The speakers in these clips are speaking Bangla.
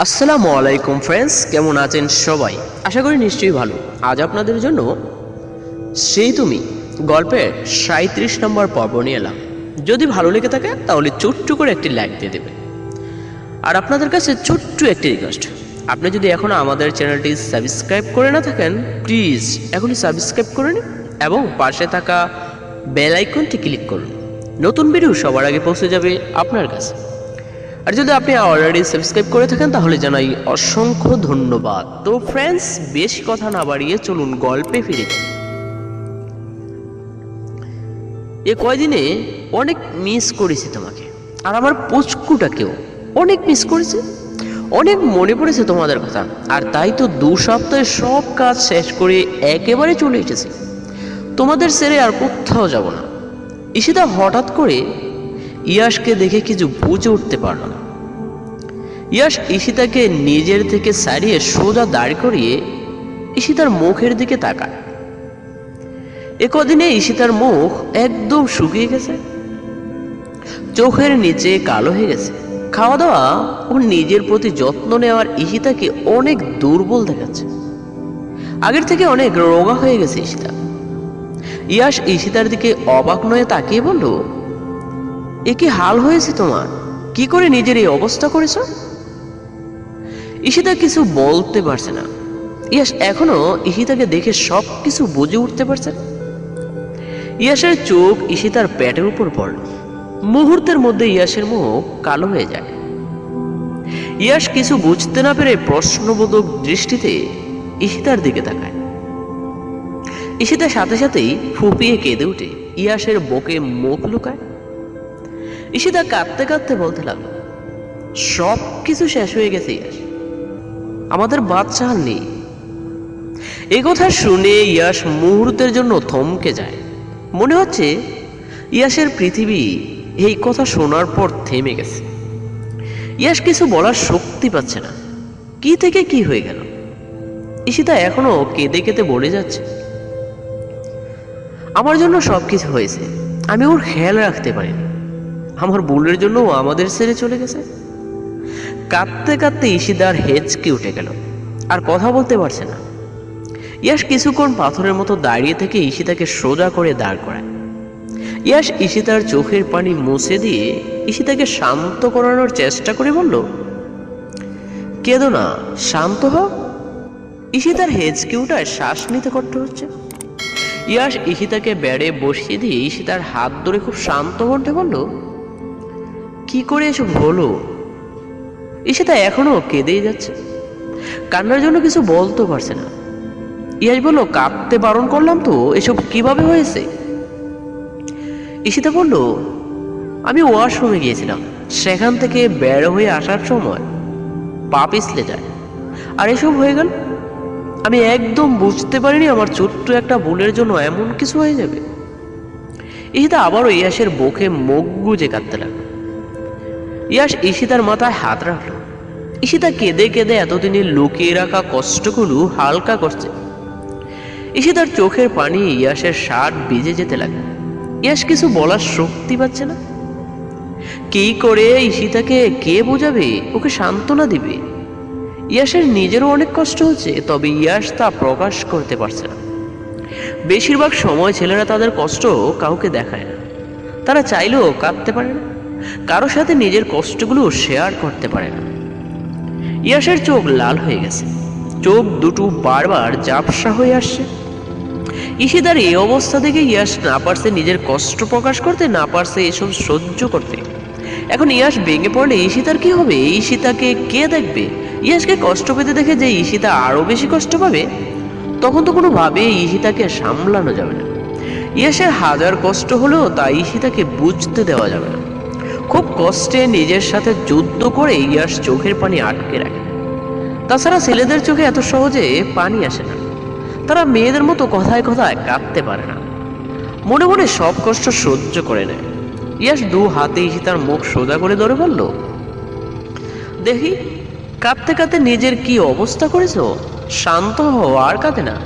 আসসালামু আলাইকুম ফ্রেন্ডস, কেমন আছেন সবাই? আশা করি নিশ্চয়ই ভালো। আজ আপনাদের জন্য সেই তুমি গল্পের ৩৭ নম্বর পর্ব নিয়ে এলাম। যদি ভালো লেগে থাকে তাহলে ছোট্ট করে একটি লাইক দিয়ে দেবে। আর আপনাদের কাছে ছোট্ট একটি রিকোয়েস্ট, আপনি যদি এখনও আমাদের চ্যানেলটি সাবস্ক্রাইব করে না থাকেন, প্লিজ এখনই সাবস্ক্রাইব করে নিন এবং পাশে থাকা বেল আইকনটি ক্লিক করুন। নতুন ভিডিও সবার আগে পৌঁছে যাবে আপনার কাছে। আর যদি আপনি অলরেডি সাবস্ক্রাইব করে থাকেন তাহলে জানাই অসংখ্য ধন্যবাদ। তো ফ্রেন্ডস, বেশি কথা না বাড়িয়ে চলুন গল্পে ফিরে যাই। এ কয়দিনে অনেক মিস করেছি তোমাকে, আর আমার পুচকুটাকেও অনেক মিস করেছি। অনেক মনে পড়েছে তোমাদের কথা, আর তাই তো 2 সপ্তাহে সব কাজ শেষ করে একেবারে চলে এসেছি। তোমাদের ছেড়ে আর কোথাও যাব না। ঈশিতা হঠাৎ করে ইয়াশকে দেখে কিছু বুঝে উঠতে পারল না। ইয়াশ ঈশিতাকে নিজের থেকে সারিয়ে সোজা দাঁড় করিয়ে ঈশিতার মুখের দিকে তাকায়। একদিনে ঈশিতার মুখ একদম শুকিয়ে গেছে, চোখের নিচে কালো হয়ে গেছে। খাওয়া দাওয়া ও নিজের প্রতি যত্ন নেওয়ার ঈশিতাকে অনেক দুর্বল দেখাচ্ছে। আগের থেকে অনেক রোগা হয়ে গেছে ঈশিতা। ইয়াশ ঈশিতার দিকে অবাক নয়ে তাকিয়ে বলল, এ কি হাল হয়েছে তোমার? কি করে নিজের এই অবস্থা করেছ? ঈশিতা কিছু বলতে পারছে না। ইয়াশ এখনো ঈশিতাকে দেখে সব কিছু বুঝে উঠতে পারছে না। ইয়াশের চোখ ঈশিতার পেটের উপর পড়ল। মুহূর্তের মধ্যে ইয়াশের মুখ কালো হয়ে যায়। ইয়াশ কিছু বুঝতে না পেরে প্রশ্নবোধক দৃষ্টিতে ঈশিতার দিকে তাকায়। ঈশিতার সাথে সাথেই ফুপিয়ে কেঁদে উঠে ইয়াশের বুকে মুখ লুকায়। ঈশিতা কাঁদতে কাঁদতে বলতে লাগলো, সব কিছু শেষ হয়ে গেছে ইয়াশ, আমাদের বাচ্চা আর নেই। এই কথা শুনে ইয়াশ মুহূর্তের জন্য থমকে যায়। মনে হচ্ছে ইয়াশের পৃথিবী এই কথা শোনার পর থেমে গেছে। ইয়াশ কিছু বলার শক্তি পাচ্ছে না। কি থেকে কি হয়ে গেল? ঈশিতা এখনো কেঁদে কেঁদে বলে যাচ্ছে, আমার জন্য সব কিছু হয়েছে, আমি ওর খেয়াল রাখতে পারিনি। আমার ভুলের জন্য ও আমাদের ছেড়ে চলে গেছে। কাঁদতে কাঁদতে ঈশিতার হেঁচকে উঠে গেল, আর কথা বলতে পারছে না। ইয়াশ কিছুক্ষণ পাথরের মতো দাঁড়িয়ে থেকে ঈশিতাকে সোজা করে দাঁড় করায়। ইয়াশ ঈশিতার চোখের পানি মুছে দিয়ে ঈশিতাকে শান্ত করানোর চেষ্টা করে বলল, কেঁদো না, শান্ত হও। ঈশিতার হেঁচকে উঠায় শ্বাস নিতে কষ্ট হচ্ছে। ইয়াশ ঈশিতাকে বেড়ে বসিয়ে দিয়ে ঈশিতার হাত ধরে খুব শান্ত কণ্ঠে বলল, কি করে এসব হলো? ঈশিতা এখনো কেঁদেই যাচ্ছে, কান্নার জন্য কিছু বলতে পারছে না। ইয়াশ বলল, কাঁদতে বারণ করলাম তো, এসব কিভাবে হয়েছে? ঈশিতা বলল, আমি ওয়াশরুমে গিয়েছিলাম, সেখান থেকে বের হয়ে আসার সময় পা পিছলে যায়, আর এসব হয়ে গেল। আমি একদম বুঝতে পারিনি আমার ছোট্ট একটা ভুলের জন্য এমন কিছু হয়ে যাবে। ঈশিতা আবারও ইয়াশের বুকে মুখ গুজে কাঁদতে লাগলো। ইয়াশ ঈশিতার মাথায় হাত রাখলো। ঈশিতা কেঁদে কেঁদে এতদিনে লুকিয়ে রাখা কষ্টগুলো হালকা করছে। ঈশিতার চোখের পানি ইয়াশের শার্ট ভিজে যেতে লাগে। ইয়াশ কিছু বলার শক্তি পাচ্ছে না। কি করে ঈশিতাকে কে বোঝাবে, ওকে সান্ত্বনা দিবে? ইয়াশের নিজেরও অনেক কষ্ট হচ্ছে, তবে ইয়াশ তা প্রকাশ করতে পারছে না। বেশিরভাগ সময় ছেলেরা তাদের কষ্ট কাউকে দেখায় না। তারা চাইলেও কাঁদতে পারে না, কারোর সাথে নিজের কষ্টগুলো শেয়ার করতে পারে না। ইয়াশের চোখ লাল হয়ে গেছে, চোখ দুটো বারবার ঝাপসা হয়ে আসছে। ঈশিতার এই অবস্থা দেখে ইয়াশ না পারছে নিজের কষ্ট প্রকাশ করতে, না পারছে এসব সহ্য করতে। এখন ইয়াশ ভেঙে পড়লে ঈশিতার কি হবে? ঈশিতাকে কে দেখবে? ইয়াশকে কষ্ট পেতে দেখে যে ঈশিতা আরো বেশি কষ্ট পাবে, তখন তো কোনোভাবে ঈশিতাকে সামলানো যাবে না। ইয়াশের হাজার কষ্ট হলেও তা ঈশিতাকে বুঝতে দেওয়া যাবে না। খুব কষ্টে নিজের সাথে যুদ্ধ করে ইয়াশ চোখের পানি আটকে রাখে। তাছাড়া ছেলেদের চোখে এত সহজে পানি আসে না। তারা মেয়েদের মতো কথায় কথায় কাঁদতে পারে না, মনে মনে সব কষ্ট সহ্য করে নেয়। ইয়াশ 2 হাতে ঈশিতার মুখ সোজা করে ধরে বলল, দেখি কাঁদতে কাঁদতে নিজের কি অবস্থা করেছ? শান্ত হও, আর কাঁদে না।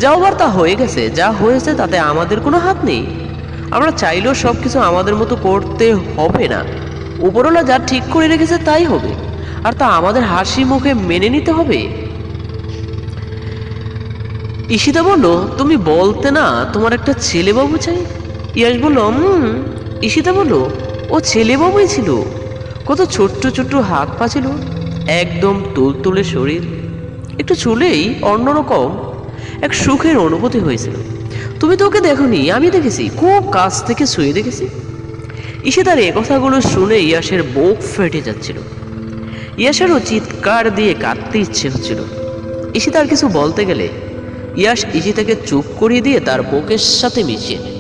যা হবার তা হয়ে গেছে, যা হয়েছে তাতে আমাদের কোনো হাত নেই। আমরা চাইলেও সবকিছু আমাদের মতো করতে হবে না। উপরওয়ালা যা ঠিক করে রেখেছে তাই হবে। আর তা আমাদের হাসি মুখে মেনে নিতে হবে? ঈশিতা বলল, তুমি বলতে না তোমার একটা ছেলে বাবু চাই? ইয়াশ বলল, ঈশিতা বলল, ও ছেলে বাবুই ছিল। কত ছোট্ট ছোট্ট হাত পা ছিল, একদম তুলতুলে শরীর, একটু চুলেই অন্যরকম এক সুখের অনুভূতি হয়েছিল। তুমি তো ওকে দেখোনি, আমি দেখেছি, খুব কাছ থেকে শুয়ে দেখেছি। ঈশিতার এ কথাগুলো শুনে ইয়াসের বুক ফেটে যাচ্ছিল। ইয়াসেরও চিৎকার দিয়ে কাঁদতে ইচ্ছে হচ্ছিল। ঈশিতার কিছু বলতে গেলে ইয়াস ঈশিতাকে চুপ করিয়ে দিয়ে তার বুকের সাথে মিশিয়ে নেয়।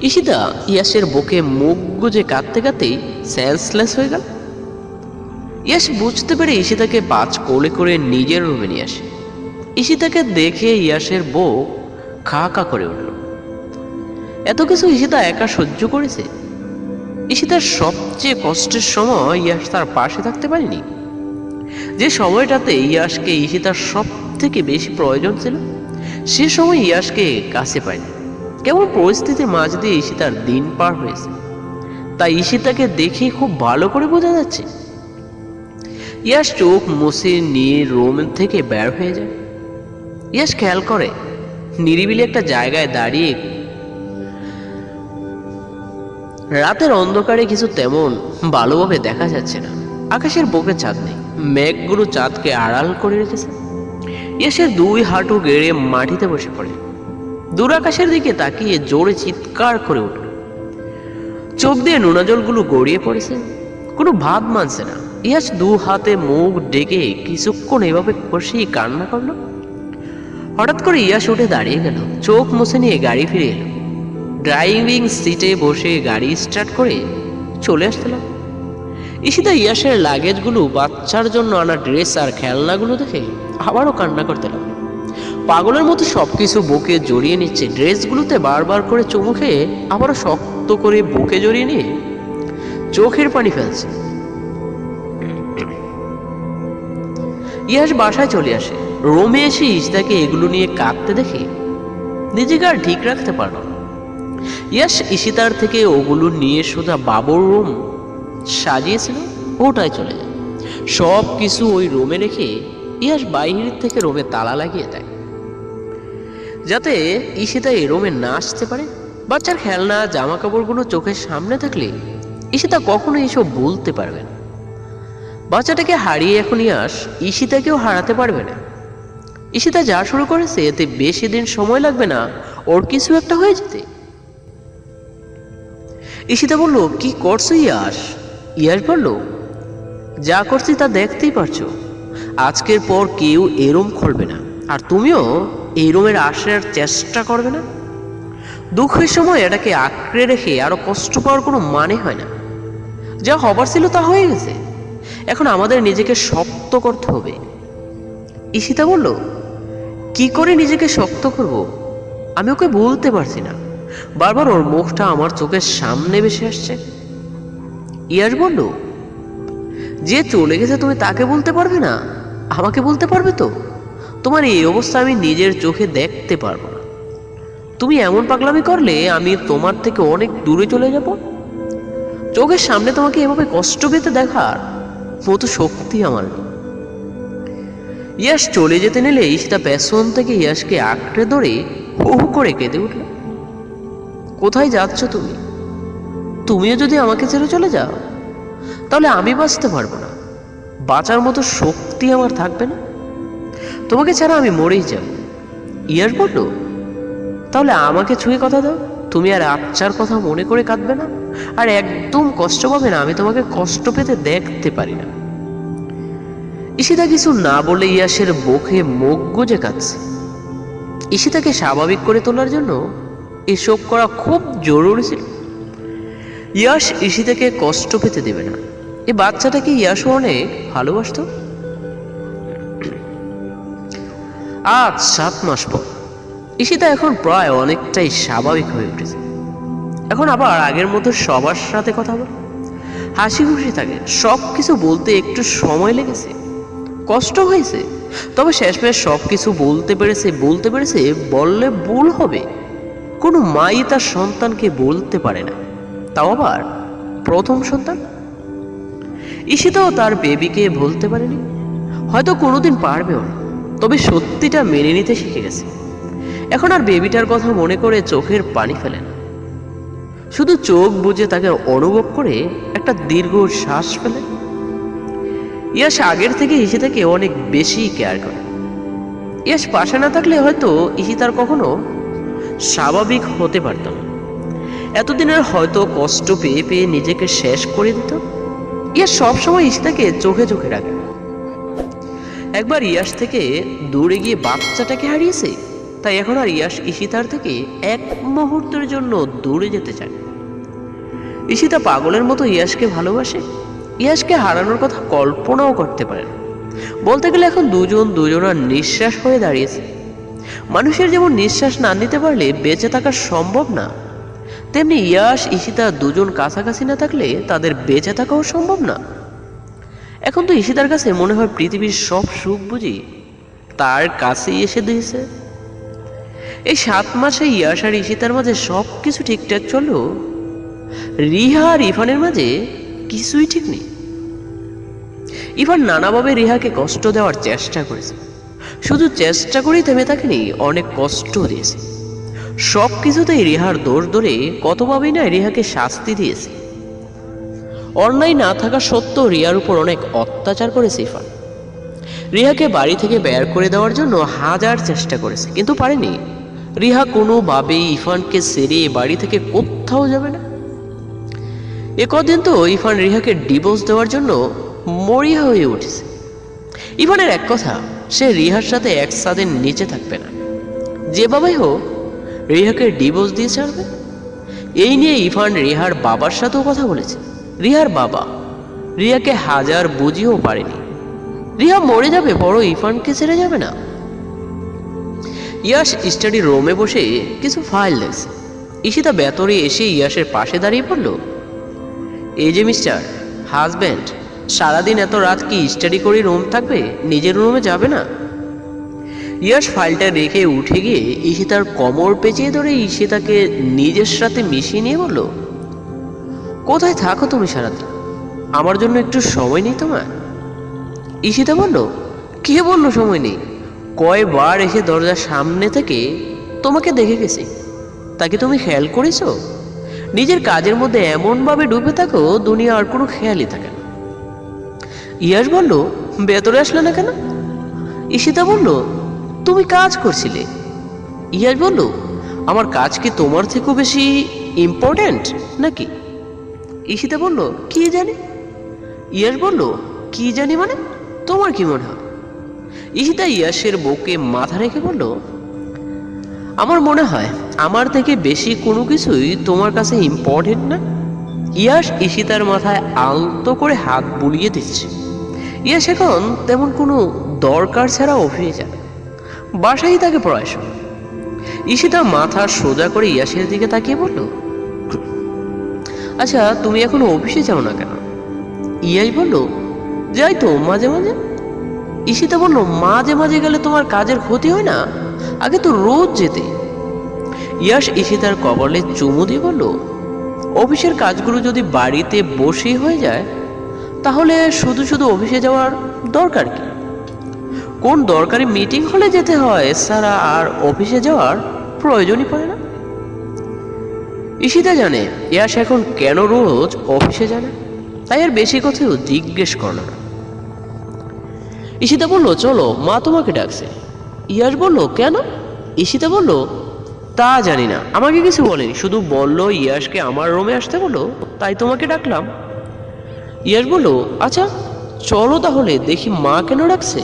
ঈশিতা ইয়াসের বুকে মুখ গুজে কাঁদতে কাঁদতেই সেন্সলেস হয়ে গেল। ইয়াস বুঝতে পেরে ঈশিতাকে পাঁচ কোলে করে নিজের রুমে নিয়ে আসে। ঈশিতাকে দেখে ইয়াসের বুক খা খা করে উঠল। এত কিছু ঈশিতা একা সহ্য করেছে। ঈশিতার সবচেয়ে কষ্টের সময় ইয়াস তার পাশে থাকতে পারেনি। যে সময়টাতে ইয়াসকে ঈশিতার সব থেকে বেশি প্রয়োজন ছিল, সে সময় ইয়াসকে কাছে পায়নি। কেমন পরিস্থিতির মাঝ দিয়ে ঈশিতার দিন পার হয়েছে, তাই ঈশিতাকে দেখে খুব ভালো করে বোঝা যাচ্ছে। ইয়াস চোখ মুছে নিয়ে রুম থেকে বের হয়ে যায়। ইয়াস খেয়াল করে নিরিবিলি একটা জায়গায় দাঁড়িয়ে রাতের অন্ধকারে কিছু তেমন ভালোভাবে দেখা যাচ্ছে না। আকাশের বুকে চাঁদ নেই, মেঘগুলো চাঁদকে আড়াল করে রেখেছে। ইয়াসের দুই হাঁটু গেড়ে মাটিতে বসে পড়ে, দূর আকাশের দিকে তাকিয়ে জোরে চিৎকার করে উঠল। চোখ দিয়ে নোনা জলগুলো গড়িয়ে পড়েছে, কোনো ভাব মানছে না। ইয়াস দু হাতে মুখ ডেকে কিছুক্ষণ এভাবে বসেই কান্না করলো। হঠাৎ করে ইয়াস উঠে দাঁড়িয়ে গেল, চোখ মুছে নিয়ে গাড়ি ফিরে এলো। ড্রাইভিং সিটে বসে গাড়ি স্টার্ট করে চলে আসতে লাগলো। ঈশিতা ইয়াসের লাগেজগুলো, বাচ্চার জন্য আনা ড্রেস আর খেলনাগুলো দেখে আবারও কান্না করতে লাগলো। পাগলের মতো সবকিছু বুকে জড়িয়ে নিচ্ছে। ড্রেসগুলোতে বারবার করে চুমু খেয়ে আবারও শক্ত করে বুকে জড়িয়ে নিয়ে চোখের পানি ফেলছে। ইয়াস বাসায় চলে আসে। রুমে এসে ঈশিতাকে এগুলো নিয়ে কাঁদতে দেখে নিজেকে আর ঠিক রাখতে পারল না। ইয়াস ঈশিতার থেকে ওগুলো নিয়ে সোজা বাবুর রুম সাজিয়েছিল, ওটাই চলে যায়। সব কিছু ওই রুমে রেখে ইয়াস বাইরের থেকে রুমে তালা লাগিয়ে দেয়, যাতে ঈশিতা এই রুমে না আসতে পারে। বাচ্চার খেলনা, জামা কাপড়গুলো চোখের সামনে থাকলে ঈশিতা কখনো এসব বলতে পারবে না। বাচ্চাটাকে হারিয়ে এখন ইয়াস ঈশিতাকেও হারাতে পারবে না। ঈশিতা যা শুরু করেছে এতে বেশি দিন সময় লাগবে না ওর কিছু একটা হয়ে যেতে। ঈশিতা বলল, কি করছো ইয়াস? ইয়াস বলল, যা করছি তা দেখতেই পারছো। আজকের পর কেউ এই রুম খুলবে না, আর তুমিও এই রুমের আসার চেষ্টা করবে না। দুঃখের সময় এটাকে আঁকড়ে রেখে আরো কষ্ট পাওয়ার কোনো মানে হয় না। যা হবার ছিল তা হয়ে গেছে, এখন আমাদের নিজেকে শক্ত করতে হবে। ঈশিতা বলল, কি করে নিজেকে শক্ত করব? আমি ওকে বলতে পারছি না, বারবার ওর মুখটা আমার চোখের সামনে ভেসে আসছে। ইয়াস বলল, যে চলে গেছে তুমি তাকে বলতে পারবে না, আমাকে বলতে পারবে তো? তোমার এই অবস্থা আমি নিজের চোখে দেখতে পারবো না। তুমি এমন পাগলামি করলে আমি তোমার থেকে অনেক দূরে চলে যাব। চোখের সামনে তোমাকে এভাবে কষ্ট পেতে দেখার মতো শক্তি আমার নেই। ইয়াস চলে যেতে নিলে ঈশিতা পেছন থেকে ইয়াসকে আঁকড়ে ধরে হু হু করে কেঁদে উঠল। কোথায় যাচ্ছ তুমি? তুমিও যদি আমাকে ছেড়ে চলে যাও তাহলে আমি বাঁচতে পারবো না, বাঁচার মতো শক্তি আমার থাকবে না। তোমাকে ছাড়া আমি মরেই যাব। ইয়াস বলল, তাহলে আমাকে ছুঁয়ে কথা দাও। তুমি আর আচ্ছার কথা মনে করে কাঁদবে না, আর একদম কষ্ট পাবে না। আমি তোমাকে কষ্ট পেতে দেখতে পারি না। ঈশিতা কিছু না বলে ইয়াসের বুকে মুখ গুজে কাঁদছে। ঈশিতাকে স্বাভাবিক করে তোলার জন্য এসব করা খুব জরুরি ছিল। ইয়াস ঈশিতাকে কষ্ট পেতে দেবে না। এই বাচ্চাটাকে ইয়াসও অনেক ভালোবাসত। আজ 7 মাস পর ঈশিতা এখন প্রায় অনেকটাই স্বাভাবিক হয়ে উঠেছে। এখন আবার আগের মতো সবার সাথে কথা বলে, হাসি খুশি থাকে। সব কিছু বলতে একটু সময় লেগেছে, কষ্ট হয়েছে, তবে শেষমেশ সব কিছু বলতে পেরেছে। বললে ভুল হবে। কোনো মাই তার সন্তানকে বলতে পারে না, তাও আবার প্রথম সন্তান। ঈশিতাও তার বেবিকে ভুলতে পারেনি, হয়তো কোনোদিন পারবেও না, তবে সত্যিটা মেনে নিতে শিখে গেছে। এখন আর বেবিটার কথা মনে করে চোখের পানি ফেলে না, শুধু চোখ বুজে তাকে অনুভব করে একটা দীর্ঘ শ্বাস ফেলে। ইয়াশ আগের থেকে ঈশিতাকে অনেক বেশি কেয়ার করে। ইয়াশ পাশে না থাকলে হয়তো ঈশিতার কখনো স্বাভাবিক হতে পারত না। এতদিনের হয়তো কষ্ট পেয়ে পেয়ে নিজেকে শেষ করে দিত। ইয়াশ সবসময় ঈশিতাকে চোখে চোখে রাখে। একবার ইয়াশ থেকে দূরে গিয়ে বাচ্চাটাকে হারিয়েছে, তাই এখন আর ইয়াশ ঈশিতার থেকে এক মুহূর্তের জন্য দূরে যেতে চায়। ঈশিতা পাগলের মতো ইয়াশকে ভালোবাসে। ইয়াশকে হারানোর কথা কল্পনাও করতে পারে না। বলতে গেলে এখন দুজন দুজনার নিঃশ্বাস হয়ে দাঁড়িয়েছে। মানুষের যেমন নিঃশ্বাস না নিতে পারলে বেঁচে থাকা সম্ভব না, তেমনি ইয়াশ ঈশিতা দুজন কাছাকাছি না থাকলে তাদের বেঁচে থাকাও সম্ভব না। এখন তো ঈশিতার কাছে মনে হয় পৃথিবীর সব সুখ বুঝি তার কাছেই এসে দিয়েছে। এই 7 মাসে ইয়াশ আর ঈশিতার মাঝে সব কিছু ঠিকঠাক চললেও রিহা আর ইরফানের মাঝে কিছুই ঠিক নেই। ইরফান নানাভাবে রিহাকে কষ্ট দেওয়ার চেষ্টা করেছে, শুধু চেষ্টা করেই থেমে থাকেনি, অনেক কষ্ট দিয়েছে। সব কিছুতেই রিহার দোষ ধরে কতভাবেই না রিহাকে শাস্তি দিয়েছে। অন্যায় না থাকা সত্ত্বেও রিহার উপর অনেক অত্যাচার করেছে ইরফান। রিহাকে বাড়ি থেকে বের করে দেওয়ার জন্য হাজার চেষ্টা করেছে, কিন্তু পারেনি। রিহা কোনোভাবেই ইরফানকে ছেড়ে বাড়ি থেকে কোথাও যাবে না। কদিন তো ইরফান রিহাকে ডিভোর্স দেওয়ার জন্য মরিয়া হয়ে উঠেছে। ইরফানের এক কথা, সে রিহার সাথে এক ছাদের নিচে থাকবে না, যেভাবেই হোক রিহাকে ডিভোর্স দিয়ে ছাড়বে। এই নিয়ে ইরফান রিহার বাবার সাথেও কথা বলেছে। রিহার বাবা রিহাকে হাজার বুঝিয়েও পারেনি। রিহা মরে যাবে, বড় ইরফানকে ছেড়ে যাবে না। ইয়াশ স্টাডি রুমে বসে কিছু ফাইল দেখছে। ঈশিতা ভেতরে এসে ইয়াশের পাশে দাঁড়িয়ে পড়ল। এই যে মিস্টার হাজব্যান্ড, সারাদিন এত রাত কি স্টাডি করে রুম থাকবে, নিজের রুমে যাবে না? ইয়াশ ফাইলটা রেখে উঠে গিয়ে ঈশিতার কোমর পেঁচিয়ে ধরে ঈশিতাকে নিজের সাথে মিশিয়ে নিয়ে বলল, কোথায় থাকো তুমি সারাদিন? আমার জন্য একটু সময় নেই তোমার? ঈশিতা বলল, কে বললো সময় নেই? কয়বার এসে দরজার সামনে থেকে তোমাকে দেখে গেছি, তাকে তুমি খেয়াল করেছো? নিজের কাজের মধ্যে এমনভাবে ডুবে থাকো দুনিয়া আর কোনো খেয়ালই থাকে না। ইয়াশ বলল, ভেতরে আসলে না কেন? ঈশিতা বলল, তুমি কাজ করছিলে। ইয়াশ বলল, আমার কাজ কি তোমার থেকেও বেশি ইম্পর্ট্যান্ট নাকি? ঈশিতা বলল, কি জানি। ইয়াশ বলল, কি জানি মানে? তোমার কি মনে হয়? ঈশিতা ইয়াশের বুকে মাথা রেখে বলল, আমার মনে হয় আমার থেকে বেশি কোনো কিছুই তোমার কাছে ইম্পর্টেন্ট না। ইয়াশ ঈশিতার মাথায় আলতো করে হাত বুলিয়ে দিচ্ছে। ইয়াশ এখন তেমন কোনো দরকার ছাড়া অফিসে যায়, বাসায় তাকে পড়াশোনা। ঈশিতা মাথা সোজা করে ইয়াশের দিকে তাকিয়ে বলল, আচ্ছা তুমি এখন অফিসে যাও না কেন? ইয়াশ বলল, যাই তো মাঝে মাঝে। ঈশিতা বলল, মাঝে মাঝে গেলে তোমার কাজের ক্ষতি হয় না? আগে তো রোজ যেতে। ইয়াশ ঈশিতার কপালে চুমু দিয়ে বলল, অফিসের কাজগুলো যদি বাড়িতে বসেই হয়ে যায় তাহলে শুধু শুধু অফিসে যাওয়ার দরকার কি? কোন দরকারি মিটিং হলে যেতে হয়, এছাড়া আর অফিসে যাওয়ার প্রয়োজনই পড়ে না। ঈশিতা জানে ইয়াশ এখন কেন রোজ অফিসে যায় না, তাই আর বেশি কথাও জিজ্ঞেস করল না। ঈশিতা বলল, চলো মা তোমাকে ডাকছে। ইয়াশ বলল, কেন? ঈশিতা বলল, তা জানি না, আমাকে কিছু বলেনি, শুধু বললো ইয়াশকে আমার রুমে আসতে বললো, তাই তোমাকে ডাকলাম। ইয়াশ বলল, আচ্ছা চলো তাহলে, দেখি মা কেন ডাকছে।